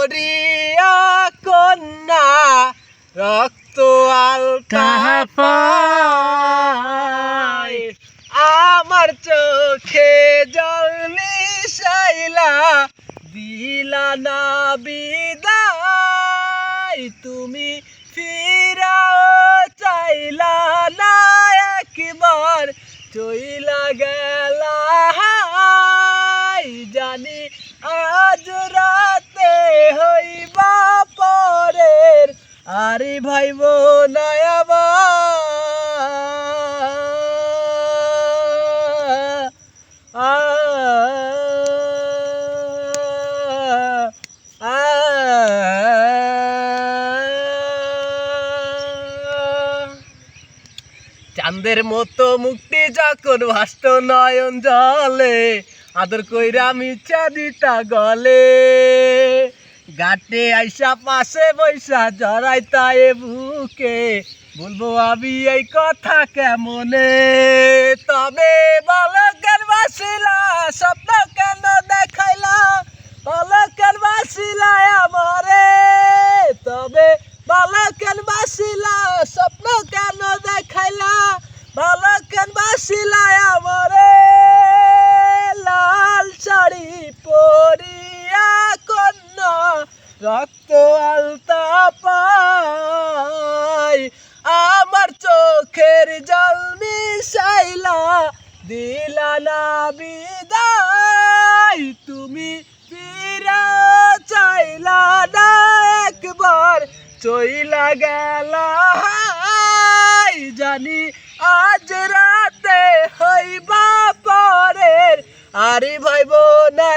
পড়িয়া কন্যা রক্ত আলতা পায় আমার চোখে জল মিশাইলা দিলা না বিদায় তুমি ফিরাও চাইলা না একবার চইলা গেলা জানি আজ রাতে হইবা পরের আরে ভাইব না চাঁদের মতো মুক্তি যখন ভাসত নয়ন জলে আদর কইরা মিছা দিতা গলে ঘাটে আইসা পাশে বৈশা জড়াইতা এ বুকে বলবো আমি এই কথা কেমনে তবে বালকের বাসিলা স্বপ্ন কেন দেখাইলা বালকের বাসিলা আমারে তবে বালকের বাসিলা স্বপ্ন কেন দেখাইলা বালকের বাসিলা আমারে লাল শাড়ি পরিয়া কন্যা রক্ত আলতা পায় আমার চোখের জল মিশাইলা দিলা না বিদায় তুমি ফিরা চাইলা না একবার চইলা গেলা জানি আজ রাতে হইবা পরের আরে ভাইব না